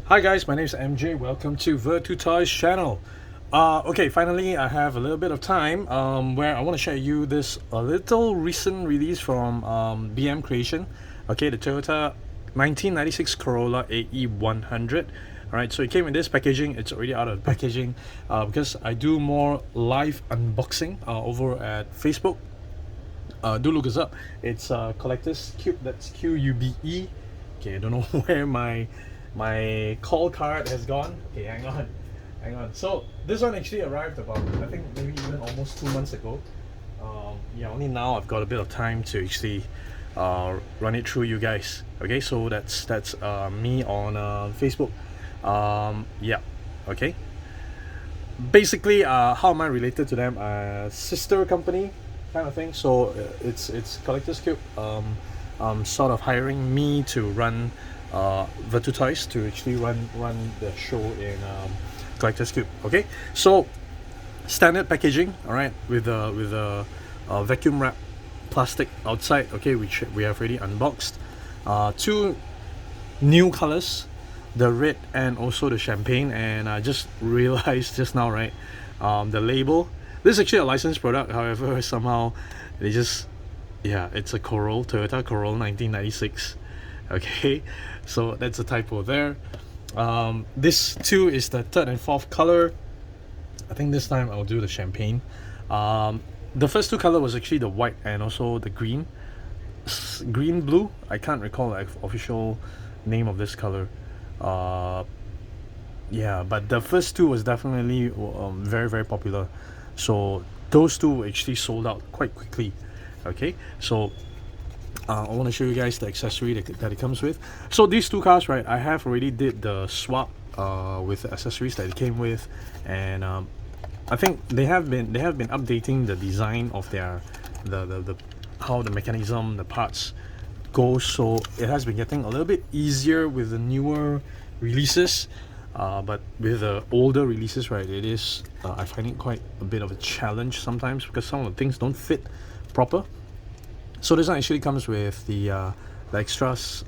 Hi guys, my name is MJ. Welcome to Toys channel. Okay, finally I have a little bit of time where I want to share you this a little recent release from BM Creation. Okay, the Toyota 1996 Corolla E100. Alright, so it came in this packaging. It's already out of packaging because I do more live unboxing over at Facebook. Do look us up. It's Collector's Cube. That's QUBE. Okay, I don't know where my call card has gone. Okay, hang on. So this one actually arrived about, I think maybe even almost 2 months ago. Yeah, only now I've got a bit of time to actually run it through you guys. Okay, so that's me on Facebook. Yeah, okay. Basically, how am I related to them? Sister company kind of thing. So it's Collector's Cube. Sort of hiring me to run Toys to actually run the show in Collector's Cube. Okay, so standard packaging, all right, with a vacuum wrap plastic outside. Okay, which we have already unboxed. Two new colors, the red and also the champagne. And I just realized just now, right, the label. This is actually a licensed product. However, somehow they just, yeah, it's a Toyota Corolla 1996. Okay, so that's a typo there. This too is the third and fourth color. I think this time I'll do the champagne. The first two color was actually the white and also the green blue. I can't recall the official name of this color. Yeah, but the first two was definitely very popular. So those two actually sold out quite quickly. Okay, so I want to show you guys the accessory that it comes with. So these two cars, right, I have already did the swap with the accessories that it came with. And I think they have been updating the design of their the how the mechanism, the parts go. So it has been getting a little bit easier with the newer releases. But with the older releases, right, it is I find it quite a bit of a challenge sometimes because some of the things don't fit proper. So this one actually comes with the extras.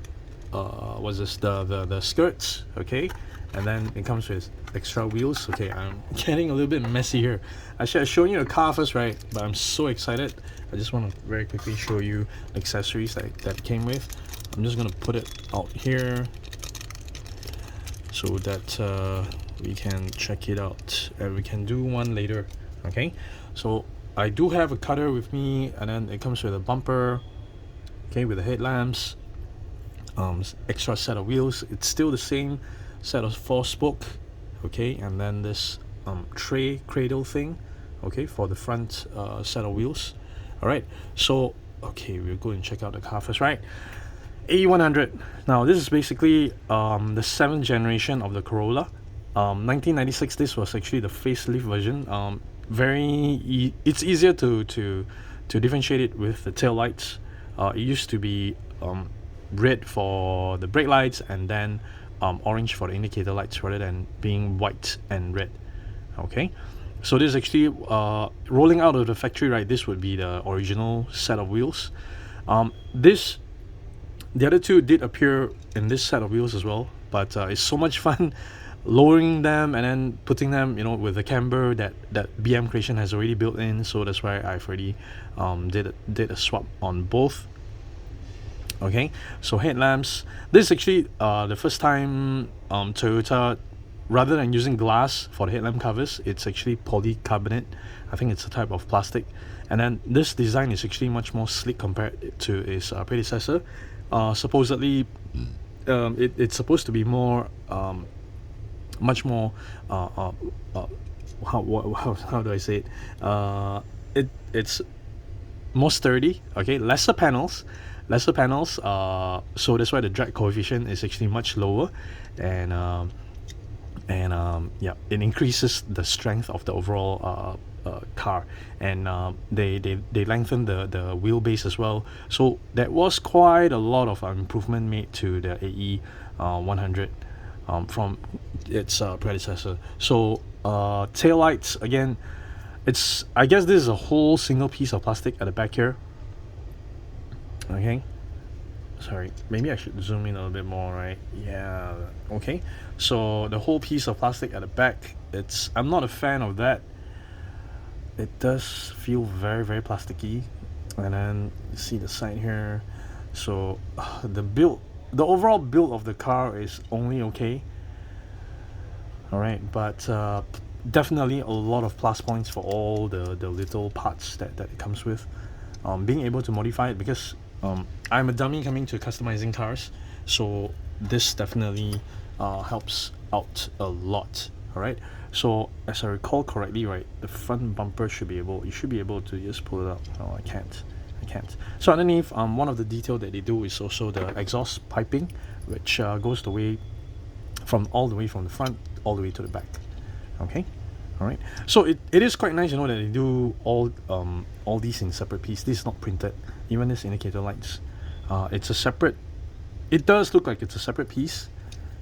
Was this the skirts? Okay, and then it comes with extra wheels. Okay, I'm getting a little bit messy here. I should have shown you the car first, right? But I'm so excited. I just want to very quickly show you accessories that it came with. I'm just gonna put it out here so that we can check it out and we can do one later. Okay, so I do have a cutter with me, and then it comes with a bumper, okay, with the headlamps, extra set of wheels. It's still the same set of 4-spoke, okay, and then this tray cradle thing, okay, for the front set of wheels. All right, so okay, we'll go and check out the car first, right? E100. Now this is basically the 7th generation of the Corolla. 1996. This was actually the facelift version. It's easier to differentiate it with the tail lights. It used to be red for the brake lights and then orange for the indicator lights rather than being white and red. Okay, so this is actually rolling out of the factory, right? This would be the original set of wheels. The other two did appear in this set of wheels as well, but it's so much fun lowering them and then putting them, you know, with the camber that BM Creation has already built in. So that's why I've already did a swap on both. Okay, so headlamps. This is actually the first time Toyota, rather than using glass for the headlamp covers, it's actually polycarbonate. I think it's a type of plastic. And then this design is actually much more sleek compared to its predecessor. Supposedly it's supposed to be more much more how do I say it? It's more sturdy. Okay, lesser panels. So that's why the drag coefficient is actually much lower, and yeah, it increases the strength of the overall car. And they lengthened the wheelbase as well. So that was quite a lot of improvement made to the AE 100 from its predecessor. So tail lights, again, I guess this is a whole single piece of plastic at the back here. Okay, sorry, maybe I should zoom in a little bit more, right? Yeah, okay. So the whole piece of plastic at the back, I'm not a fan of that. It does feel very, very plasticky. And then you see the side here. So the overall build of the car is only okay. All right, but definitely a lot of plus points for all the little parts that it comes with. Being able to modify it, because I'm a dummy coming to customizing cars, so this definitely helps out a lot. All right, so as I recall correctly, right, the front bumper you should be able to just pull it up. No, I can't. So underneath, one of the detail that they do is also the exhaust piping, which goes all the way from the front all the way to the back. Okay, all right. So it is quite nice, that they do all these in separate piece. This is not printed. Even this indicator lights, it's a separate. It does look like it's a separate piece.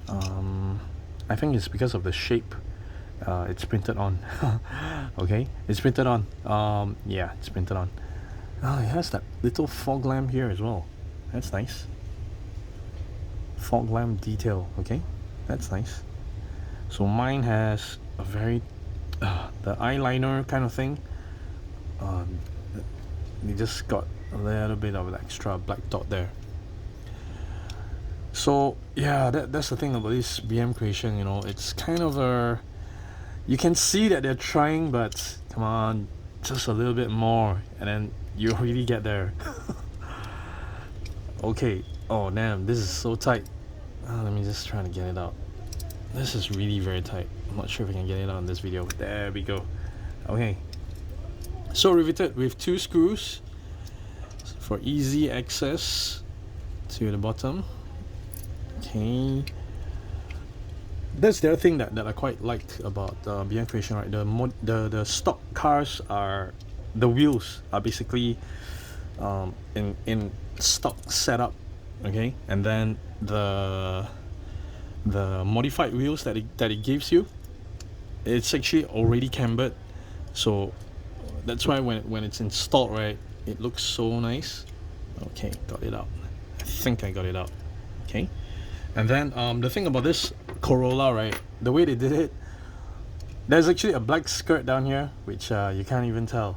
I think it's because of the shape. It's printed on. Okay, it's printed on. Yeah, it's printed on. Oh, it has that little fog lamp here as well. That's nice. Fog lamp detail. Okay, that's nice. So mine has a very the eyeliner kind of thing. You just got a little bit of an extra black dot there. So yeah, that's the thing about this BM creation. It's kind of you can see that they're trying, but come on, just a little bit more, and then you really get there. Okay. Oh damn, this is so tight. Let me just try to get it out. This is really very tight. I'm not sure if I can get it out in this video. There we go. Okay. So riveted with 2 screws for easy access to the bottom. Okay. That's the other thing that I quite like about BM creation, right? The stock cars the wheels are basically in stock setup, okay, and then the modified wheels that it gives you, it's actually already cambered, so that's why when it's installed, right, it looks so nice. Okay, got it out. I think I got it out. Okay, and then the thing about this Corolla, right, the way they did it, there's actually a black skirt down here, which you can't even tell.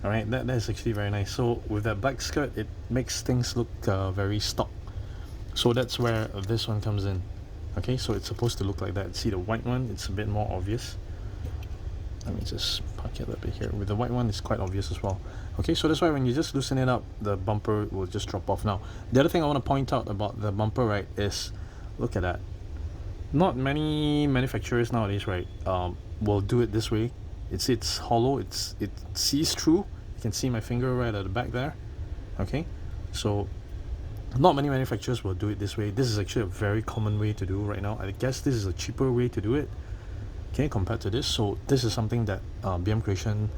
All right, that's actually very nice. So with that black skirt, it makes things look very stock. So that's where this one comes in. Okay, so it's supposed to look like that. See the white one, it's a bit more obvious. Let me just park it a little bit here. With the white one, it's quite obvious as well. Okay, so that's why when you just loosen it up, the bumper will just drop off. Now, the other thing I want to point out about the bumper, right, is look at that. Not many manufacturers nowadays, right, will do it this way. It's hollow. It sees through. You can see my finger right at the back there. Okay, so not many manufacturers will do it this way. This is actually a very common way to do right now. I guess this is a cheaper way to do it, okay, compared to this. So this is something that BM Creation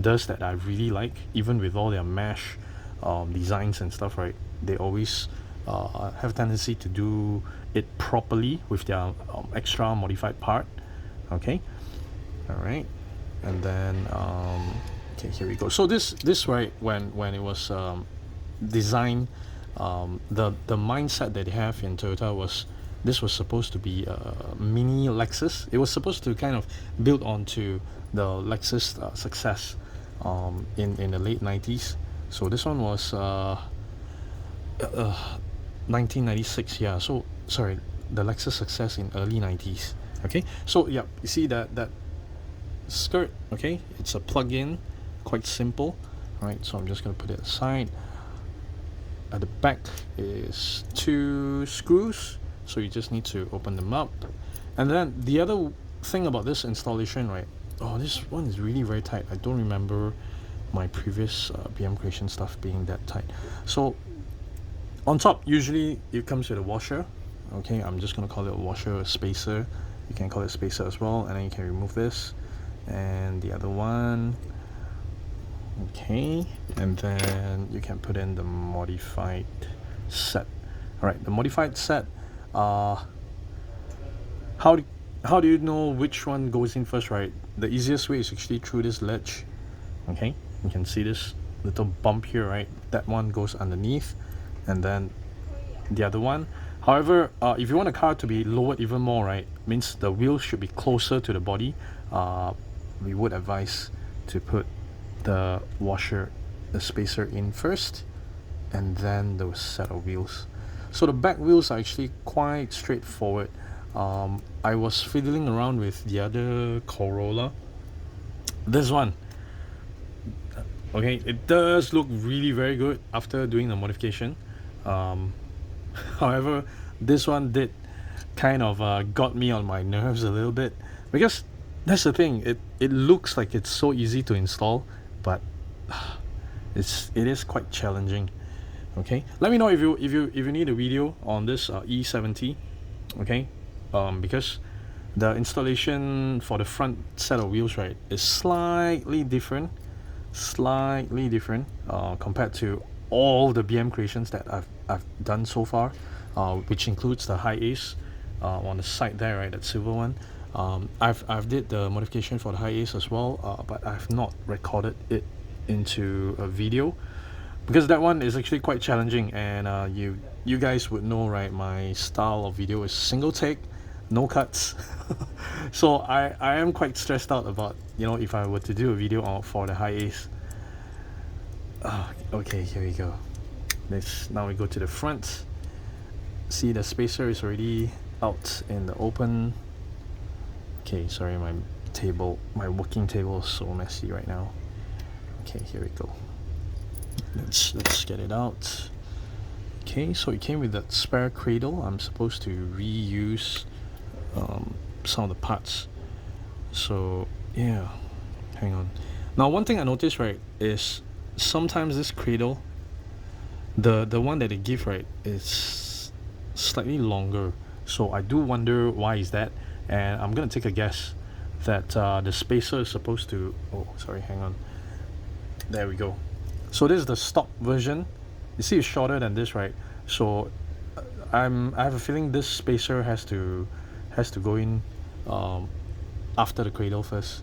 does that I really like. Even with all their mesh designs and stuff, right, they always have a tendency to do it properly with their extra modified part. Okay, all right, and then okay, here we go. So this right, when it was designed, the mindset that they have in Toyota was this was supposed to be a mini Lexus. It was supposed to kind of build onto the Lexus success in the late 90s. So this one was 1996. Yeah, so sorry, the Lexus success in early 90s. Okay, so yeah, you see that skirt, okay, it's a plug-in, quite simple. All right, so I'm just gonna put it aside. At the back is 2 screws, so you just need to open them up. And then the other thing about this installation, right, oh, this one is really very tight. I don't remember my previous BM Creation stuff being that tight. So on top, usually it comes with a washer. Okay, I'm just gonna call it a washer, a spacer. You can call it spacer as well, and then you can remove this and the other one. Okay, and then you can put in the modified set. All right, the modified set, how do you know which one goes in first, right? The easiest way is actually through this ledge. Okay, you can see this little bump here, right? That one goes underneath, and then the other one. However, if you want the car to be lowered even more, right, means the wheels should be closer to the body, we would advise to put the washer, the spacer in first, and then the set of wheels. So the back wheels are actually quite straightforward. I was fiddling around with the other Corolla. This one, okay, it does look really very good after doing the modification. However, this one did kind of got me on my nerves a little bit, because that's the thing, it looks like it's so easy to install, but it is quite challenging. Okay, let me know if you need a video on this E70. Okay, because the installation for the front set of wheels, right, is slightly different compared to all the BM creations that I've done so far, which includes the high ace on the side there, right, that silver one. I've did the modification for the high ace as well, but I've not recorded it into a video, because that one is actually quite challenging, and you guys would know, right, my style of video is single take, no cuts. So I am quite stressed out about, you know, if I were to do a video for the high ace. Okay, here we go. Now we go to the front. See, the spacer is already out in the open. Okay, sorry, my working table is so messy right now. Okay, here we go. Let's get it out. Okay, so it came with that spare cradle. I'm supposed to reuse some of the parts. So yeah, hang on. Now, one thing I noticed, right, is sometimes this cradle, the one that they give, right, is slightly longer. So I do wonder why is that, and I'm gonna take a guess that the spacer is supposed to, oh sorry, hang on, there we go. So this is the stock version. You see it's shorter than this, right? So I have a feeling this spacer has to go in after the cradle first.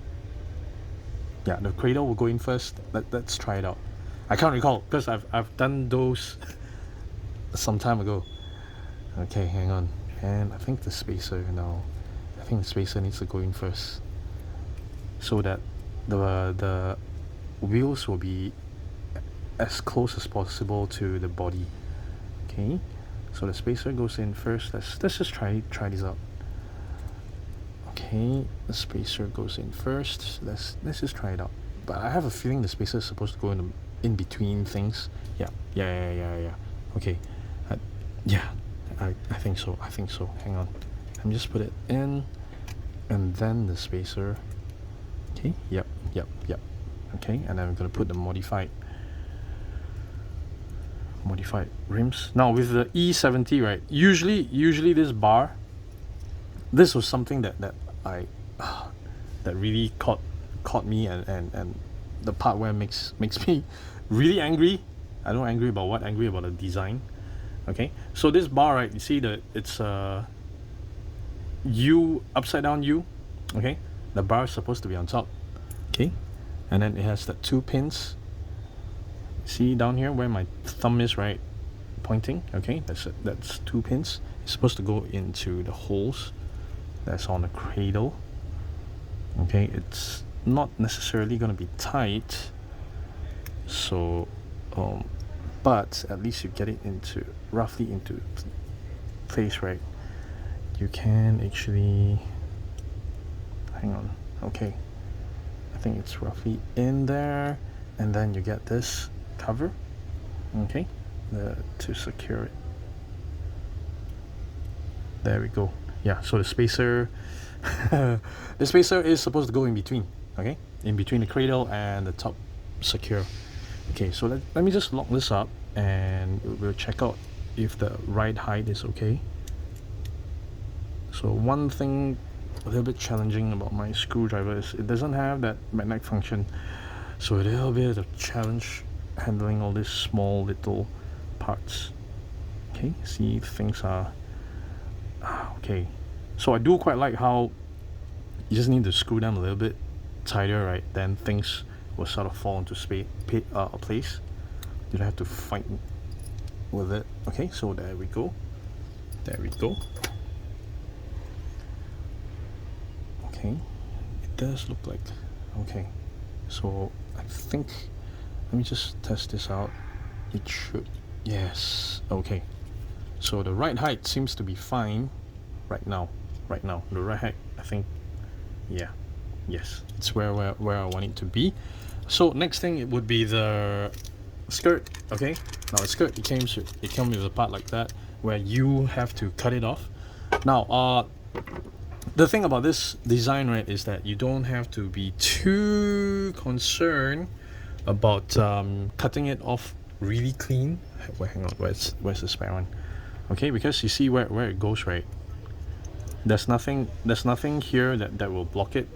Yeah, the cradle will go in first. Let's try it out. I can't recall because I've done those some time ago. Okay, hang on. And I think the spacer needs to go in first, so that the wheels will be as close as possible to the body. Okay, so the spacer goes in first. Let's just try this out. Okay, the spacer goes in first. Let's just try it out. But I have a feeling the spacer is supposed to go in between things. Yeah. Okay, I think so. Hang on, let me just put it in, and then the spacer. Okay, yep. Okay, and then I'm gonna put the modified rims. Now with the E70, right, usually this bar, this was something that really caught me, and the part where makes me really angry. I don't angry about what, angry about the design. Okay, so this bar, right, you see that it's U, upside down U. Okay, the bar is supposed to be on top. Okay, and then it has the 2 pins. See down here where my thumb is, right, pointing. Okay, that's 2 pins. It's supposed to go into the holes that's on the cradle. Okay, it's not necessarily going to be tight, so but at least you get it roughly into place, right? You can actually, hang on. Okay, I think it's roughly in there, and then you get this cover, okay, to secure it. There we go. Yeah, so the spacer the spacer is supposed to go in between, okay, in between the cradle and the top secure. Okay, so let me just lock this up, and we'll check out if the ride height is okay. So one thing a little bit challenging about my screwdriver is it doesn't have that magnet function, so a little bit of challenge handling all these small little parts. Okay, see, things are okay. So I do quite like how you just need to screw them a little bit tighter, right? Then things will sort of fall into place. You don't have to fight with it. Okay, so there we go. There we go. Okay, it does look like, okay, so I think, let me just test this out. It should, yes, okay. So the right height seems to be fine right now. The right height, I think, yeah, yes, it's where I want it to be. So next thing, it would be the skirt. Okay, now the skirt, it comes with a part like that where you have to cut it off. Now the thing about this design, right, is that you don't have to be too concerned about cutting it off really clean. Wait, hang on, where's the spare one? Okay, because you see where it goes, right? There's nothing here that will block it.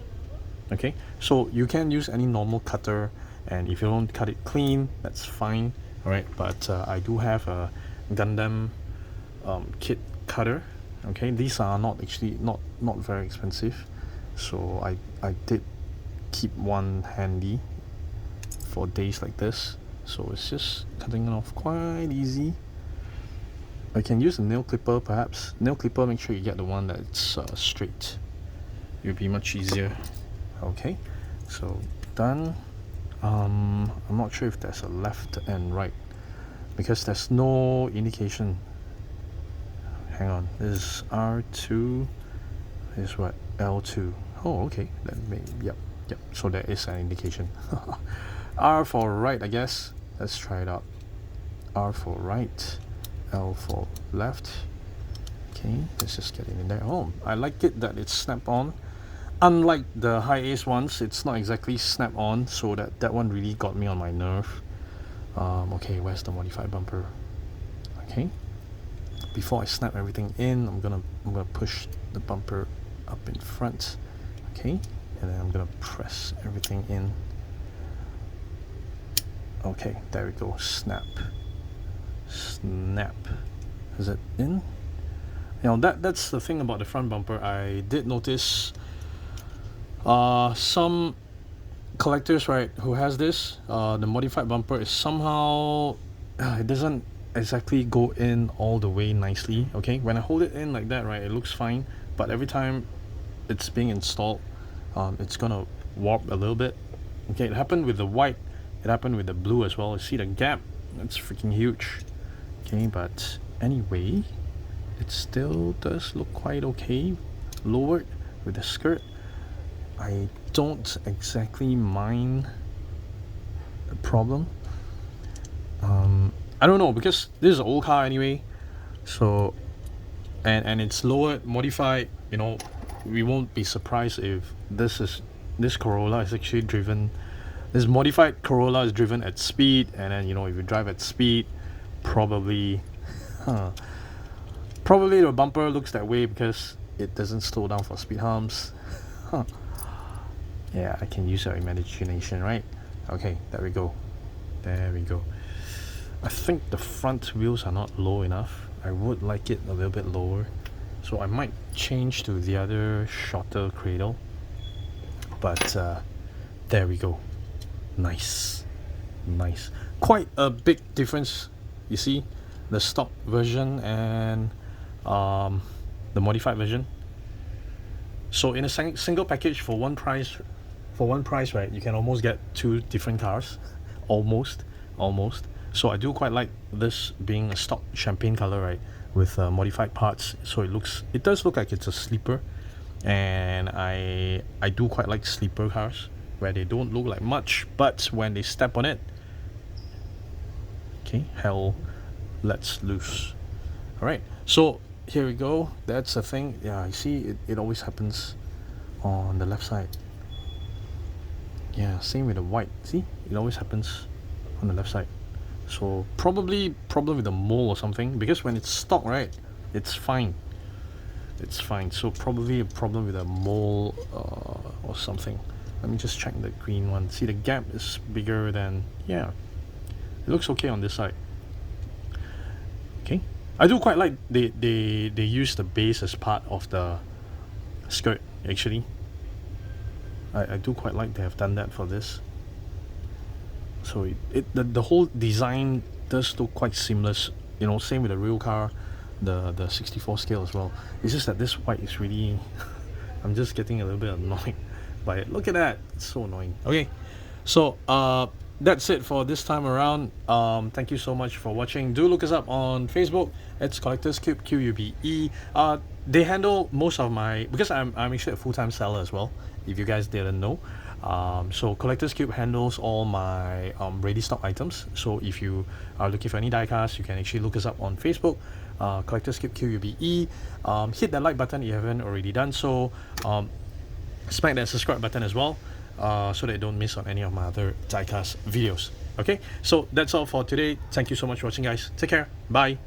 Okay, so you can use any normal cutter, and if you don't cut it clean, that's fine. All right, but I do have a Gundam kit cutter. Okay, these are not very expensive, so I did keep one handy for days like this. So it's just cutting it off quite easy. I can use a nail clipper, perhaps. Nail clipper, make sure you get the one that's straight. It'll be much easier. Okay, so done. I'm not sure if there's a left and right because there's no indication. Hang on, this is R2, this is what, L2. Oh, okay, then maybe, yep, so there is an indication. R for right, I guess. Let's try it out. R for right, L for left. Okay, let's just get it in there. Oh, I like it that it's snap-on. Unlike the high ace ones, it's not exactly snap-on, so that one really got me on my nerve. Okay, where's the modified bumper? Okay, before I snap everything in, I'm gonna push the bumper up in front. Okay, and then I'm gonna press everything in. Okay, there we go. Snap. Is it in? You know, that's the thing about the front bumper. I did notice some collectors, right, who has this, the modified bumper is somehow it doesn't exactly go in all the way nicely. Okay, when I hold it in like that, right, it looks fine, but every time it's being installed, it's gonna warp a little bit. Okay, it happened with the white, it happened with the blue as well. You see the gap, it's freaking huge. Okay, but anyway, it still does look quite okay lowered with the skirt. I don't exactly mind the problem. I don't know, because this is an old car anyway, so and it's lowered, modified, you know, we won't be surprised if this Corolla is actually driven, this modified Corolla is driven at speed, and then, you know, if you drive at speed, probably the bumper looks that way because it doesn't slow down for speed humps. Yeah, I can use your imagination, right? Okay, there we go. I think the front wheels are not low enough. I would like it a little bit lower, so I might change to the other shorter cradle. But there we go. Nice. Quite a big difference, you see, the stock version and the modified version. So in a single package for one price, right, you can almost get two different cars. Almost. So I do quite like this being a stock champagne color, right, with modified parts. So it does look like it's a sleeper, and I do quite like sleeper cars where they don't look like much, but when they step on it, okay, hell lets loose. All right, so here we go. That's the thing. Yeah, you see, it always happens on the left side. Yeah, same with the white. See, it always happens on the left side. So probably problem with the mold or something, because when it's stock, right, it's fine. So probably a problem with the mold or something. Let me just check the green one. See, the gap is bigger than, yeah, it looks okay on this side. Okay, I do quite like they use the base as part of the skirt. Actually, I do quite like they have done that for this. So the whole design does look quite seamless you know, same with the real car, the 64 scale as well. It's just that this white is really I'm just getting a little bit annoyed by it. Look at that, it's so annoying. Okay, so that's it for this time around. Thank you so much for watching. Do look us up on Facebook. It's Collectors Cube, QUBE. They handle most of my, because I'm actually a full-time seller as well, if you guys didn't know. So Collectors Cube handles all my ready stock items. So if you are looking for any diecast, you can actually look us up on Facebook, Collectors Cube, QUBE. Hit that like button if you haven't already done so. Smack that subscribe button as well, so that you don't miss on any of my other diecast videos. Okay, so that's all for today. Thank you so much for watching, guys. Take care. Bye.